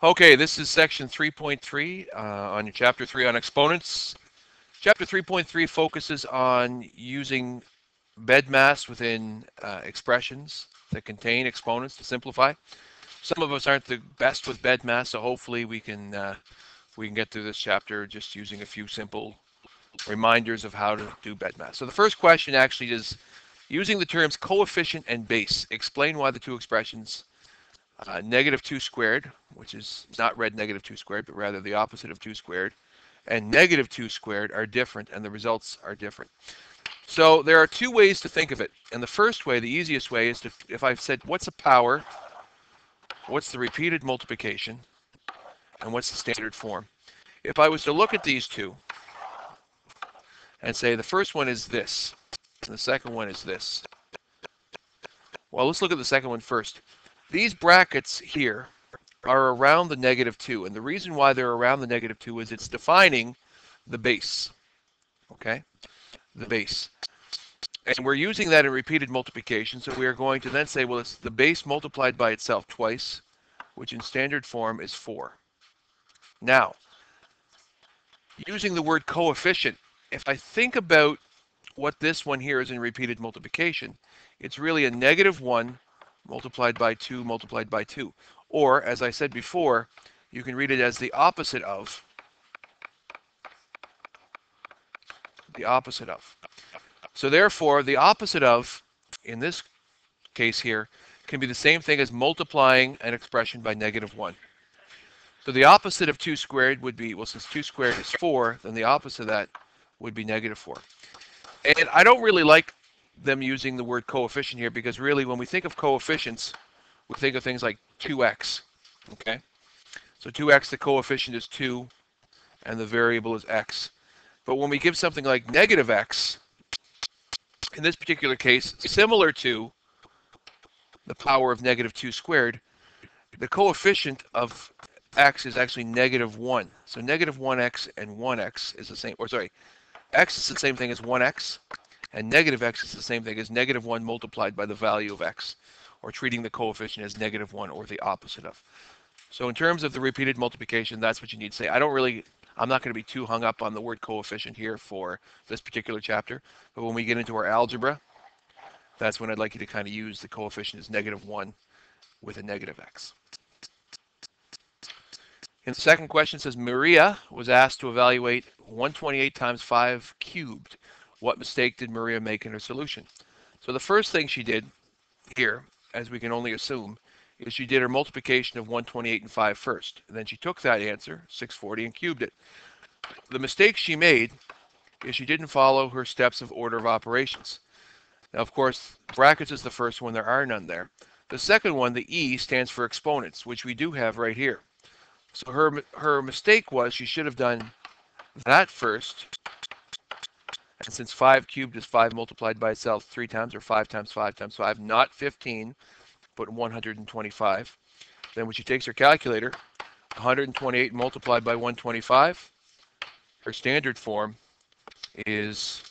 Okay, this is section 3.3 on your chapter 3 on exponents. Chapter 3.3 focuses on using BeDMAS within expressions that contain exponents to simplify. Some of us aren't the best with BeDMAS, so hopefully we can get through this chapter just using a few simple reminders of how to do BeDMAS. So the first question actually is, using the terms coefficient and base, explain why the two expressions negative 2 squared, which is not read negative 2 squared, but rather the opposite of 2 squared, and negative 2 squared are different, and the results are different. So there are two ways to think of it. And the first way, the easiest way, is to, if I've said what's a power, what's the repeated multiplication, and what's the standard form. If I was to look at these two and say the first one is this, and the second one is this. Well, let's look at the second one first. These brackets here are around the negative 2, and the reason why they're around the negative 2 is it's defining the base, okay? The base. And we're using that in repeated multiplication, so we are going to then say, well, it's the base multiplied by itself twice, which in standard form is 4. Now, using the word coefficient, if I think about what this one here is in repeated multiplication, it's really a negative 1 multiplied by 2 multiplied by 2. Or, as I said before, you can read it as the opposite of. The opposite of. So therefore, the opposite of, in this case here, can be the same thing as multiplying an expression by negative 1. So the opposite of 2 squared would be, well, since 2 squared is 4, then the opposite of that would be negative 4. And I don't really like them using the word coefficient here, because really when we think of coefficients, we think of things like 2x, okay? So 2x, the coefficient is 2, and the variable is x. But when we give something like negative x, in this particular case, similar to the power of negative 2 squared, the coefficient of x is actually negative 1. So negative 1x and 1x is the same, or sorry, x is the same thing as 1x, and negative x is the same thing as negative 1 multiplied by the value of x, or treating the coefficient as negative 1 or the opposite of. So in terms of the repeated multiplication, that's what you need to say. I'm not going to be too hung up on the word coefficient here for this particular chapter, but when we get into our algebra, that's when I'd like you to kind of use the coefficient as negative 1 with a negative x. In the second question, it says Maria was asked to evaluate 128 times 5 cubed. What mistake did Maria make in her solution? So the first thing she did here, as we can only assume, is she did her multiplication of 128 and 5 first. And then she took that answer, 640, and cubed it. The mistake she made is she didn't follow her steps of order of operations. Now, of course, brackets is the first one. There are none there. The second one, the E, stands for exponents, which we do have right here. So her mistake was she should have done that first. And since 5 cubed is 5 multiplied by itself 3 times, or 5 times 5 times 5, not 15, but 125. Then when she takes her calculator, 128 multiplied by 125, her standard form is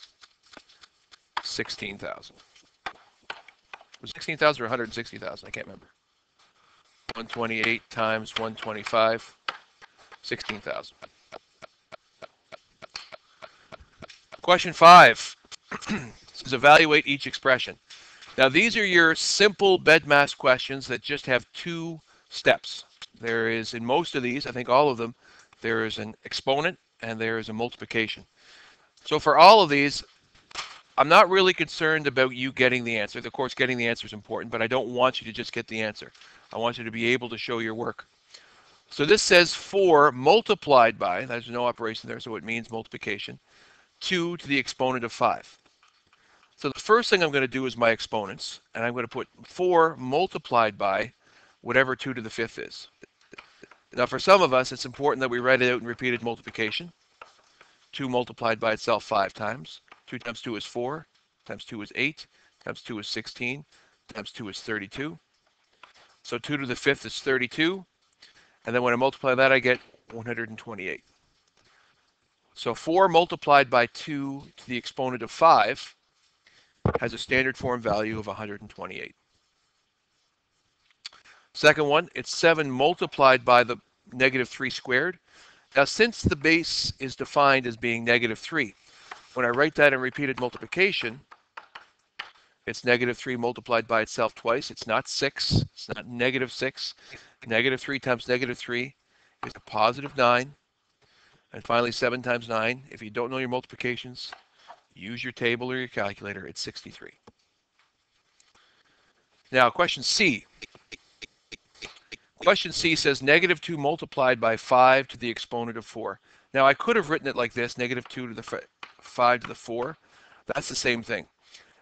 16,000. Was it 16,000 or 160,000? I can't remember. 128 times 125, 16,000. Question 5 says evaluate each expression. Now these are your simple BeDMAS questions that just have 2 steps. There is, in most of these, I think all of them, there is an exponent and there is a multiplication. So for all of these, I'm not really concerned about you getting the answer. Of course, getting the answer is important, but I don't want you to just get the answer. I want you to be able to show your work. So this says 4 multiplied by, there's no operation there, so it means multiplication, 2 to the exponent of 5. So the first thing I'm going to do is my exponents, and I'm going to put 4 multiplied by whatever 2 to the 5th is. Now for some of us, it's important that we write it out in repeated multiplication. 2 multiplied by itself 5 times. 2 times 2 is 4, times 2 is 8, times 2 is 16, times 2 is 32. So 2 to the 5th is 32, and then when I multiply that, I get 128. So 4 multiplied by 2 to the exponent of 5 has a standard form value of 128. Second one, it's 7 multiplied by the negative 3 squared. Now, since the base is defined as being negative 3, when I write that in repeated multiplication, it's negative 3 multiplied by itself twice. It's not 6. It's not negative 6. Negative 3 times negative 3 is a positive 9. And finally, 7 times 9. If you don't know your multiplications, use your table or your calculator. It's 63. Now, question C. Question C says negative 2 multiplied by 5 to the exponent of 4. Now, I could have written it like this, negative 2 to the 5 to the 4. That's the same thing.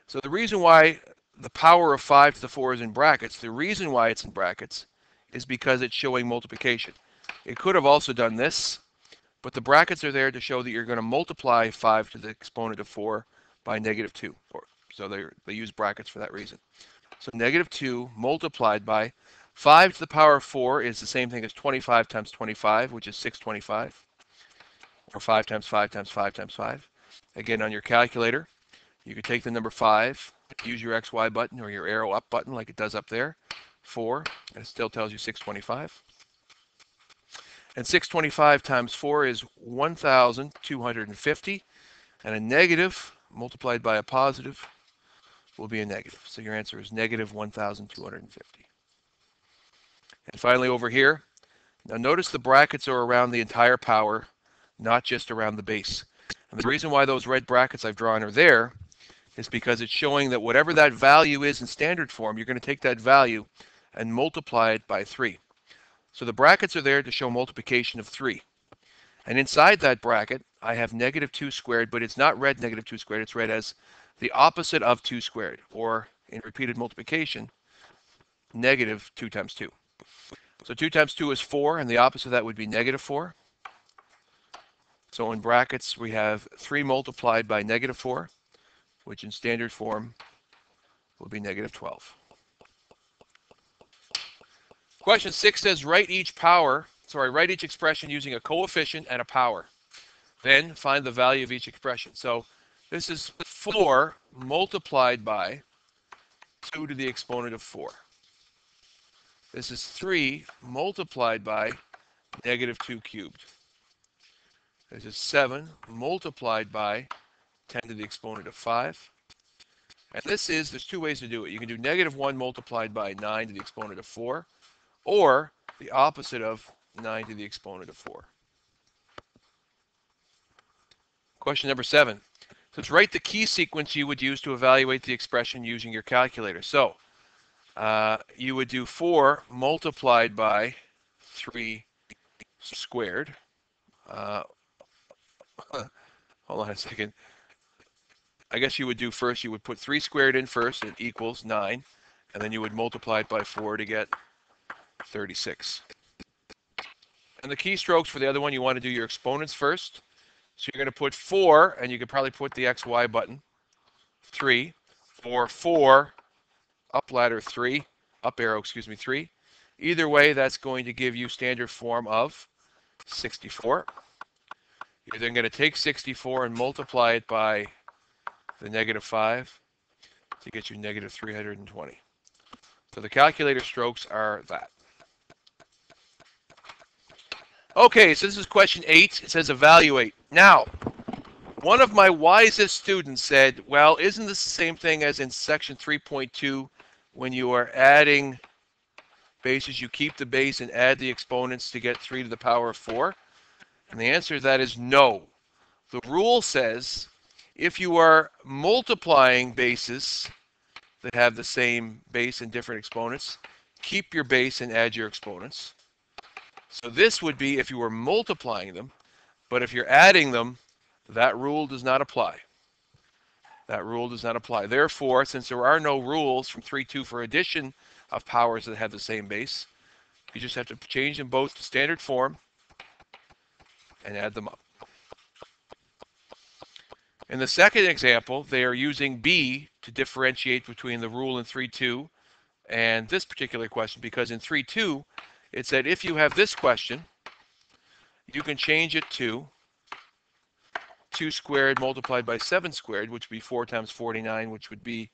So the reason why the power of 5 to the 4 is in brackets, the reason why it's in brackets is because it's showing multiplication. It could have also done this, but the brackets are there to show that you're going to multiply 5 to the exponent of 4 by negative 2. So they use brackets for that reason. So negative 2 multiplied by 5 to the power of 4 is the same thing as 25 times 25, which is 625, or 5 times 5 times 5 times 5. Again, on your calculator, you could take the number 5, use your XY button or your arrow up button like it does up there, 4, and it still tells you 625. And 625 times 4 is 1,250, and a negative multiplied by a positive will be a negative. So your answer is negative 1,250. And finally over here, now notice the brackets are around the entire power, not just around the base. And the reason why those red brackets I've drawn are there is because it's showing that whatever that value is in standard form, you're going to take that value and multiply it by 3. So the brackets are there to show multiplication of 3. And inside that bracket, I have negative 2 squared, but it's not read negative 2 squared. It's read as the opposite of 2 squared, or in repeated multiplication, negative 2 times 2. So 2 times 2 is 4, and the opposite of that would be negative 4. So in brackets, we have 3 multiplied by negative 4, which in standard form will be negative 12. Question 6 says write each expression using a coefficient and a power. Then find the value of each expression. So this is 4 multiplied by 2 to the exponent of 4. This is 3 multiplied by negative 2 cubed. This is 7 multiplied by 10 to the exponent of 5. And there's two ways to do it. You can do negative 1 multiplied by 9 to the exponent of 4, or the opposite of 9 to the exponent of 4. Question number 7. So let's write the key sequence you would use to evaluate the expression using your calculator. So you would do 4 multiplied by 3 squared. Hold on a second. I guess you would do first, you would put 3 squared in first, it equals 9, and then you would multiply it by 4 to get 36. And the keystrokes for the other one, you want to do your exponents first. So you're going to put 4, and you could probably put the XY button, 3, or 4, up ladder 3, up arrow, 3. Either way, that's going to give you standard form of 64. You're then going to take 64 and multiply it by the negative 5 to get you negative 320. So the calculator strokes are that. Okay, so this is question 8. It says evaluate. Now, one of my wisest students said, well, isn't this the same thing as in section 3.2 when you are adding bases? You keep the base and add the exponents to get 3 to the power of 4? And the answer to that is no. The rule says if you are multiplying bases that have the same base and different exponents, keep your base and add your exponents. So this would be if you were multiplying them, but if you're adding them, that rule does not apply. That rule does not apply. Therefore, since there are no rules from 3.2 for addition of powers that have the same base, you just have to change them both to standard form and add them up. In the second example, they are using B to differentiate between the rule in 3.2 and this particular question, because in 3.2, it said if you have this question, you can change it to 2 squared multiplied by 7 squared, which would be 4 times 49, which would be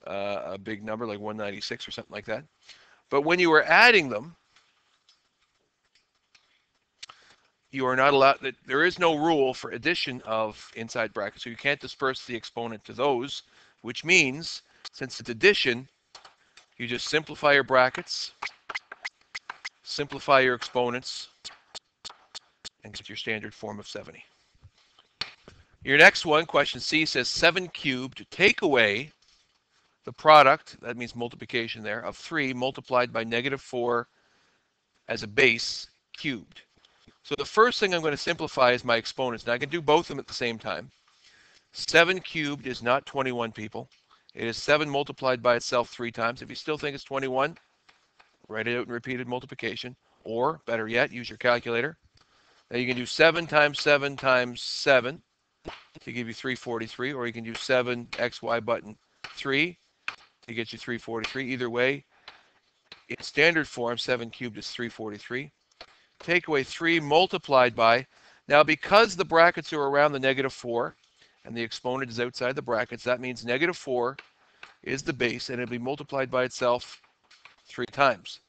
a big number like 196 or something like that. But when you were adding them, you are not allowed, there is no rule for addition of inside brackets, so you can't disperse the exponent to those, which means, since it's addition, you just simplify your brackets, simplify your exponents, and get your standard form of 70. Your next one, question C, says 7 cubed, take away the product, that means multiplication there, of 3 multiplied by negative 4 as a base cubed. So the first thing I'm going to simplify is my exponents. Now I can do both of them at the same time. 7 cubed is not 21, people. It is 7 multiplied by itself 3 times. If you still think it's 21, write it out in repeated multiplication. Or, better yet, use your calculator. Now you can do 7 times 7 times 7 to give you 343, or you can use 7 XY button 3 to get you 343. Either way, in standard form, 7 cubed is 343. Take away 3 multiplied by, now because the brackets are around the negative 4 and the exponent is outside the brackets, that means negative 4 is the base and it'll be multiplied by itself 3 times.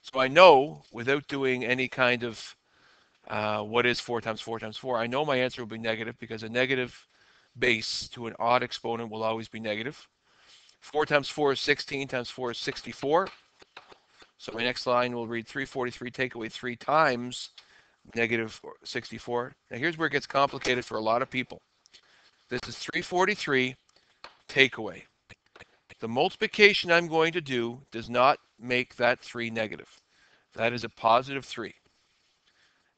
So I know, without doing any kind of what is 4 times 4 times 4, I know my answer will be negative because a negative base to an odd exponent will always be negative. 4 times 4 is 16, times 4 is 64. So my next line will read 343, take away 3 times negative 64. Now here's where it gets complicated for a lot of people. This is 343, take away. The multiplication I'm going to do does not make that 3 negative. That is a positive 3.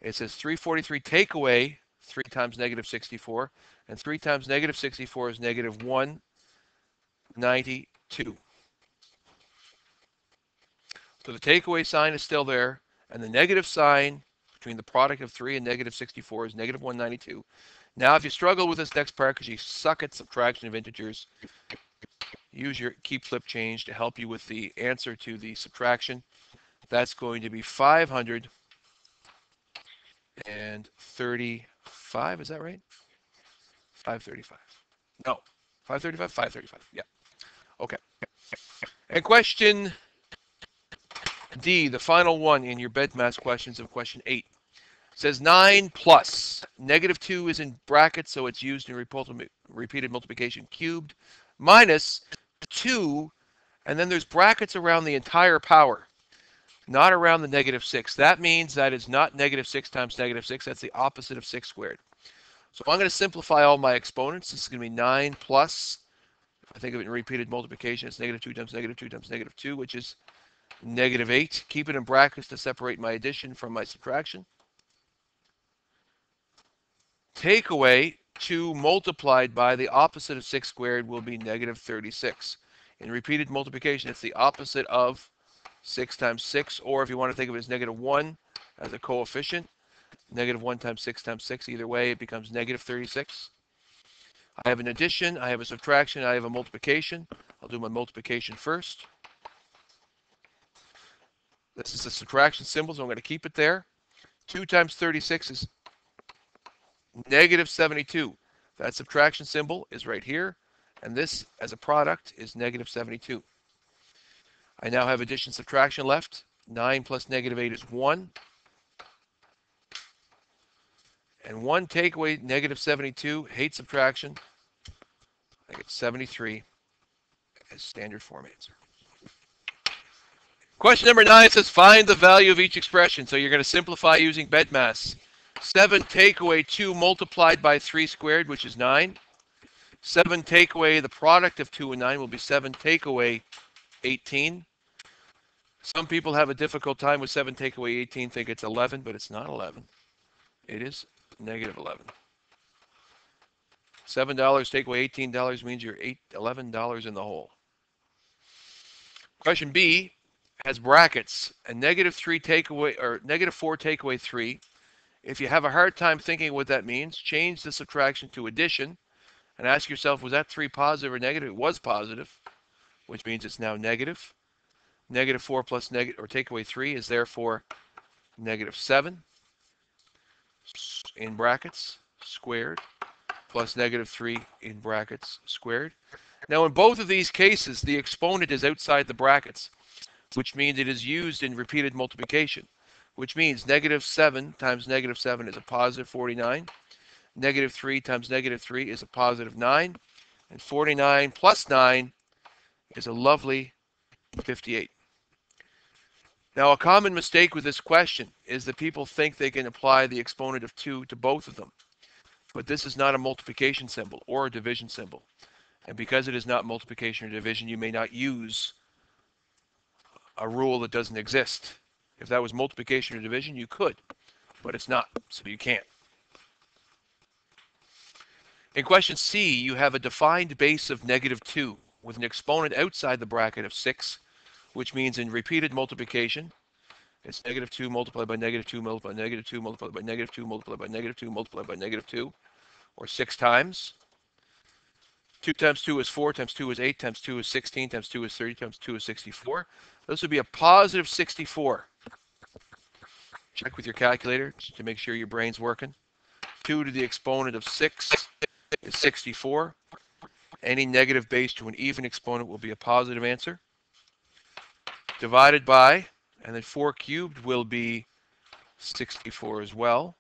It says 343 take away 3 times negative 64, and 3 times negative 64 is negative 192. So the takeaway sign is still there, and the negative sign between the product of 3 and negative 64 is negative 192. Now, if you struggle with this next part because you suck at subtraction of integers, use your keep flip change to help you with the answer to the subtraction. That's going to be 535. Is that right? 535. No. 535? 535. Yeah. Okay. And question D, the final one in your BeDMAS questions of question 8. Says 9 plus. Negative 2 is in brackets, so it's used in repeated multiplication cubed. Minus 2, and then there's brackets around the entire power, not around the negative 6. That means that it's not negative 6 times negative 6. That's the opposite of 6 squared. So I'm going to simplify all my exponents. This is going to be 9 plus, if I think of it in repeated multiplication, it's negative 2 times negative 2 times negative 2, which is negative 8. Keep it in brackets to separate my addition from my subtraction. Take away 2 multiplied by the opposite of 6 squared will be negative 36. In repeated multiplication, it's the opposite of 6 times 6, or if you want to think of it as negative 1 as a coefficient, negative 1 times 6 times 6, either way, it becomes negative 36. I have an addition, I have a subtraction, I have a multiplication. I'll do my multiplication first. This is the subtraction symbol, so I'm going to keep it there. 2 times 36 is negative 72. That subtraction symbol is right here, and this, as a product, is negative 72. I now have addition subtraction left. 9 plus negative 8 is 1. And 1 take away negative 72, hate subtraction. I get 73 as standard form answer. Question number 9 says find the value of each expression. So you're going to simplify using BeDMAS. 7 take away 2 multiplied by 3 squared, which is 9. 7 take away the product of 2 and 9 will be 7 take away 18. Some people have a difficult time with 7 take away 18, think it's 11, but it's not 11. It is negative 11. $7 take away $18 means you're $11 in the hole. Question B has brackets. A negative 3 take away, or negative 4 take away 3. If you have a hard time thinking what that means, change the subtraction to addition and ask yourself, was that 3 positive or negative? It was positive, which means it's now negative. Negative 4 plus negative, or take away 3 is therefore negative 7 in brackets squared plus negative 3 in brackets squared. Now in both of these cases, the exponent is outside the brackets, which means it is used in repeated multiplication. which means negative 7 times negative 7 is a positive 49. Negative 3 times negative 3 is a positive 9. And 49 plus 9 is a lovely 58. Now, a common mistake with this question is that people think they can apply the exponent of 2 to both of them. But this is not a multiplication symbol or a division symbol. And because it is not multiplication or division, you may not use a rule that doesn't exist. If that was multiplication or division, you could, but it's not, so you can't. In question C, you have a defined base of negative 2 with an exponent outside the bracket of 6, which means in repeated multiplication, it's negative 2 multiplied by negative 2 multiplied by negative 2 multiplied by negative 2 multiplied by negative 2 multiplied by negative 2, or 6 times. 2 times 2 is 4, times 2 is 8, times 2 is 16, times 2 is 30, times 2 is 64. This would be a positive 64. Check with your calculator to make sure your brain's working. 2 to the exponent of 6 is 64. Any negative base to an even exponent will be a positive answer. Divided by, and then 4 cubed will be 64 as well.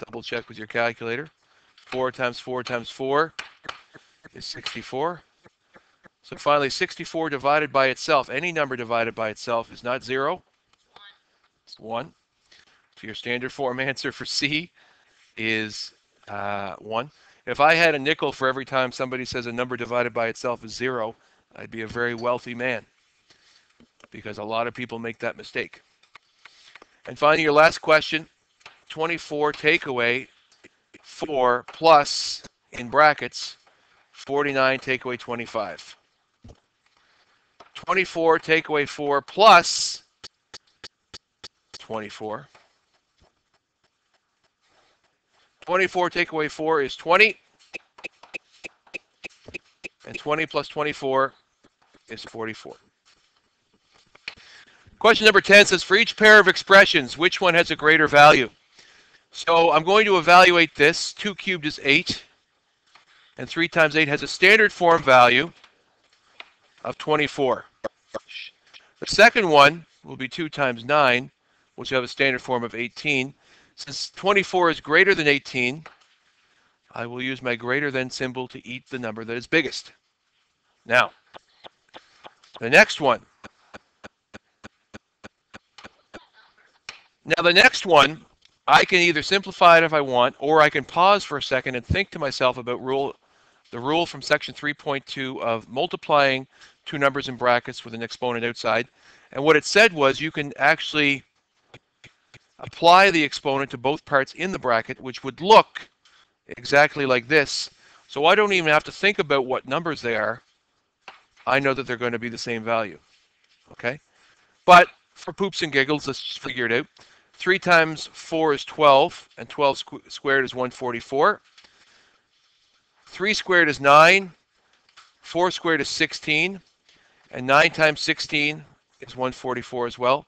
Double check with your calculator. 4 times 4 times 4 is 64. So finally, 64 divided by itself, any number divided by itself is not 0. It's 1. So your standard form answer for C is 1. If I had a nickel for every time somebody says a number divided by itself is 0, I'd be a very wealthy man, because a lot of people make that mistake. And finally, your last question, 24 take away 4 plus, in brackets, 49 take away 25. 24 take away 4 plus 24. 24 take away 4 is 20. And 20 plus 24 is 44. Question number 10 says, for each pair of expressions, which one has a greater value? So I'm going to evaluate this. 2 cubed is 8. And 3 times 8 has a standard form value of 24. The second one will be 2 times 9, which will have a standard form of 18. Since 24 is greater than 18, I will use my greater than symbol to eat the number that is biggest. Now, the next one. Now, the next one, I can either simplify it if I want, or I can pause for a second and think to myself about the rule from section 3.2 of multiplying two numbers in brackets with an exponent outside. And what it said was you can actually apply the exponent to both parts in the bracket, which would look exactly like this. So I don't even have to think about what numbers they are. I know that they're going to be the same value. Okay? But for poops and giggles, let's just figure it out. 3 times 4 is 12, and 12 squared is 144. 3 squared is 9. 4 squared is 16. And 9 times 16 is 144 as well.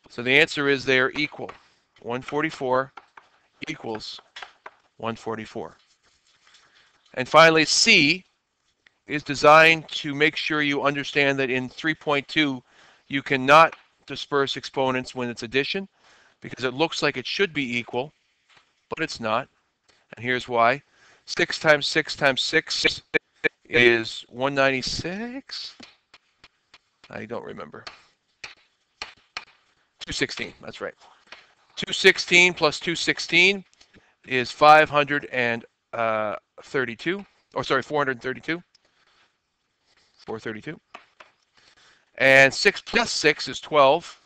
So the answer is they are equal. 144 equals 144. And finally, C is designed to make sure you understand that in 3.2, you cannot disperse exponents when it's addition, because it looks like it should be equal, but it's not. And here's why. 6 times 6 times 6 is 196? I don't remember. 216, that's right. 216 plus 216 is 532. Oh, sorry, 432. 432. And 6 plus 6 is 12.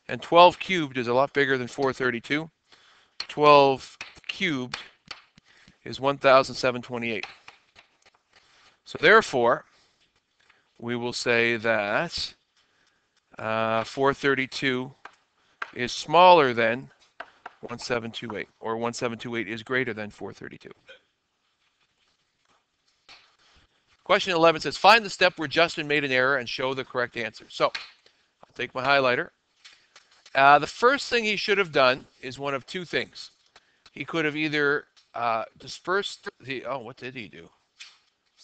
And 12 cubed is a lot bigger than 432. 12 cubed is 1,728. So therefore, we will say that 432 is smaller than 1728, or 1728 is greater than 432. Question 11 says, find the step where Justin made an error and show the correct answer. So I'll take my highlighter. The first thing he should have done is one of two things. He could have either dispersed the, oh, what did he do?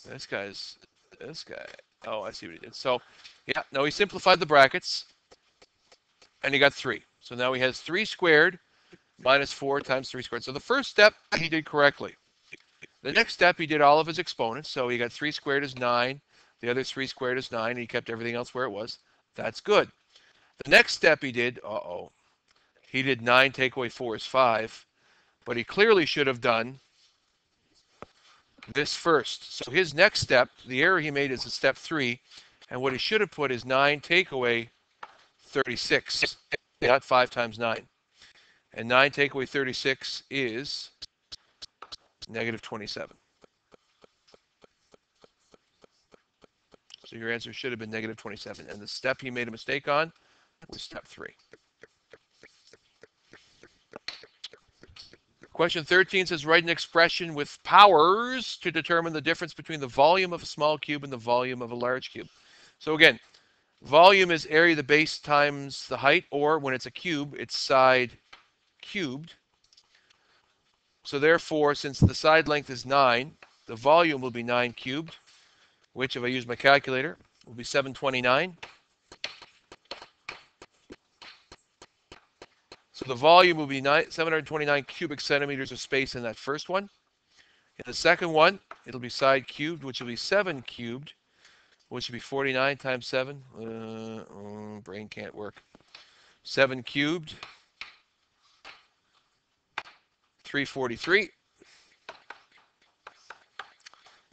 This guy. Oh, I see what he did. So, yeah, no, he simplified the brackets, and he got 3. So now he has 3 squared minus 4 times 3 squared. So the first step he did correctly. The next step he did all of his exponents. So he got 3 squared is 9. The other 3 squared is 9. And he kept everything else where it was. That's good. The next step he did, he did 9 take away 4 is 5. But he clearly should have done this first. So his next step, the error he made is in step 3. And what he should have put is 9 take away 36. Not 5 times 9. And 9 take away 36 is negative 27. So your answer should have been negative 27. And the step he made a mistake on was step 3. Question 13 says, write an expression with powers to determine the difference between the volume of a small cube and the volume of a large cube. So again, volume is area of the base times the height, or when it's a cube, it's side cubed. So therefore, since the side length is 9, the volume will be 9 cubed, which, if I use my calculator, will be 729. So the volume will be 729 cubic centimeters of space in that first one. In the second one, it'll be side cubed, which will be 7 cubed, which will be 49 times 7. Brain can't work. 7 cubed, 343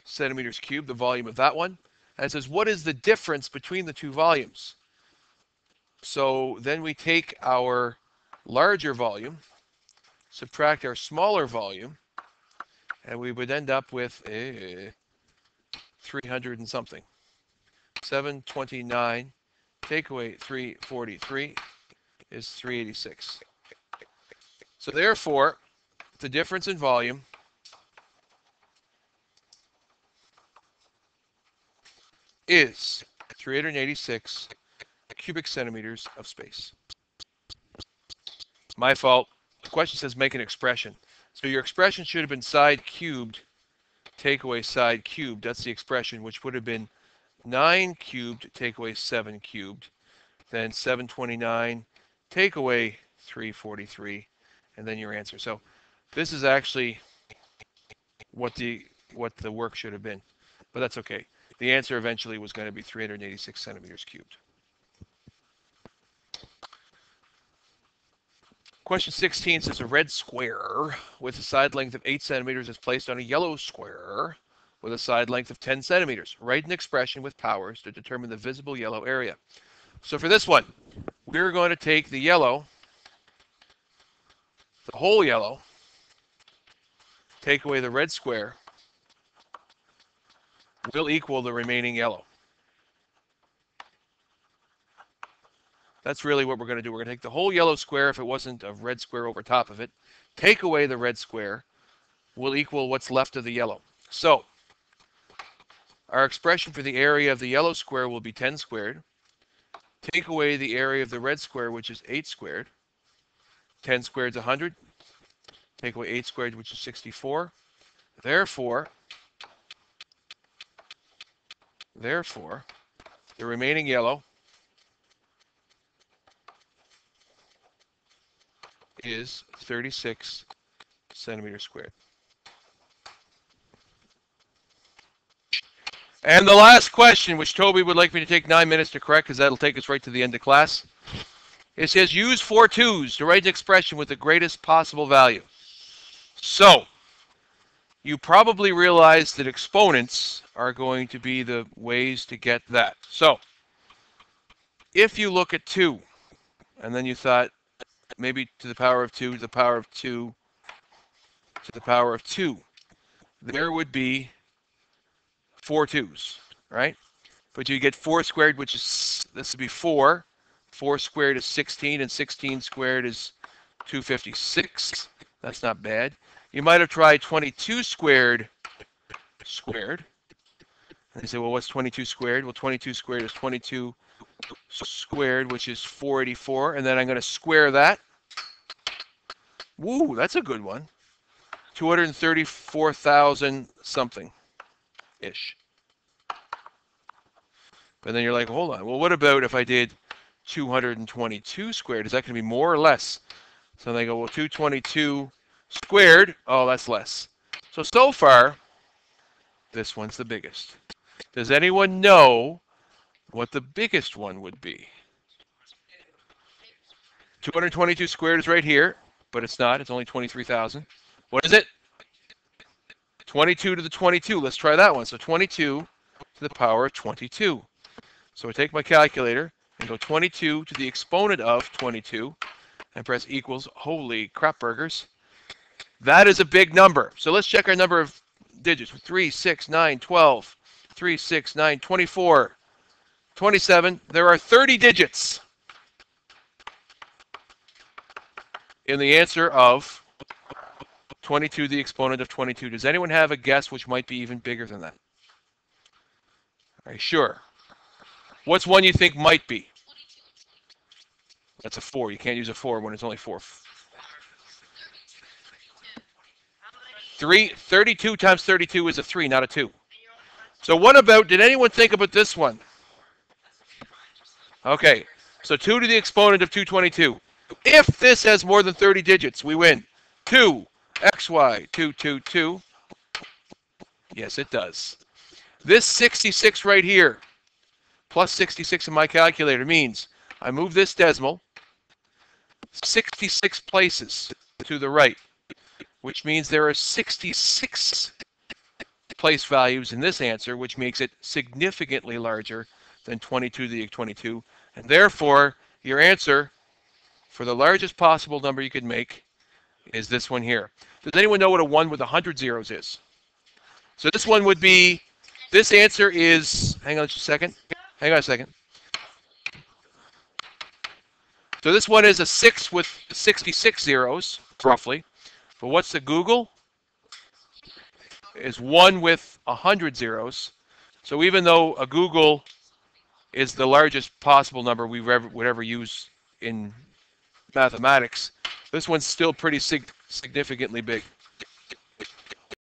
centimeters cubed, the volume of that one. And it says, what is the difference between the two volumes? So then we take our larger volume, subtract our smaller volume, and we would end up with 300 and something. 729 take away 343 is 386. So therefore, the difference in volume is 386 cubic centimeters of space. My fault. The question says make an expression. So your expression should have been side cubed, take away side cubed. That's the expression, which would have been 9 cubed, take away 7 cubed. Then 729, take away 343, and then your answer. So this is actually what the work should have been. But that's okay. The answer eventually was going to be 386 centimeters cubed. Question 16 says a red square with a side length of 8 centimeters is placed on a yellow square with a side length of 10 centimeters. Write an expression with powers to determine the visible yellow area. So for this one, we're going to take the yellow, the whole yellow, take away the red square, will equal the remaining yellow. That's really what we're going to do. We're going to take the whole yellow square, if it wasn't a red square over top of it, take away the red square, will equal what's left of the yellow. So our expression for the area of the yellow square will be 10 squared. Take away the area of the red square, which is 8 squared. 10 squared is 100. Take away 8 squared, which is 64. Therefore, the remaining yellow is 36 centimeters squared. And the last question, which Toby would like me to take 9 minutes to correct, because that'll take us right to the end of class. It says use 4 twos to write an expression with the greatest possible value. So, you probably realize that exponents are going to be the ways to get that. So, if you look at 2, and then you thought, maybe to the power of 2, to the power of 2, to the power of 2, there would be 4 twos, right? But you get 4 squared, which is, this would be 4. 4 squared is 16, and 16 squared is 256. That's not bad. You might have tried 22 squared. And you say, well, what's 22 squared? Well, 22 squared is 22 squared, which is 484. And then I'm going to square that. Woo, that's a good one. 234,000 something-ish. But then you're like, hold on. Well, what about if I did 222 squared. Is that going to be more or less? So they go, well, 222 squared. Oh, that's less. So far, this one's the biggest. Does anyone know what the biggest one would be? 222 squared is right here, but it's not. It's only 23,000. What is it? 22 to the 22. Let's try that one. So 22 to the power of 22. So I take my calculator and go 22 to the exponent of 22 and press equals. Holy crap burgers. That is a big number. So let's check our number of digits. 3, 6, 9, 12, 3, 6, 9, 24, 27. There are 30 digits in the answer of 22 to the exponent of 22. Does anyone have a guess which might be even bigger than that? Are you sure? What's one you think might be? That's a 4. You can't use a 4 when it's only 4. 32 times 32 is a 3, not a 2. So what about, did anyone think about this one? Okay, so 2 to the exponent of 222. If this has more than 30 digits, we win. 2, xy, 2, 2, 2. Yes, it does. This 66 right here, plus 66 in my calculator, means I move this decimal 66 places to the right, which means there are 66 place values in this answer, which makes it significantly larger than 22 to the 22. And therefore, your answer for the largest possible number you could make is this one here. Does anyone know what a 1 with 100 zeros is? So this one would be, this answer is, hang on just a second. Hang on a second. So this one is a 6 with 66 zeros, roughly. But what's the Google? Is 1 with 100 zeros. So even though a Google is the largest possible number we would ever use in mathematics, this one's still pretty significantly big.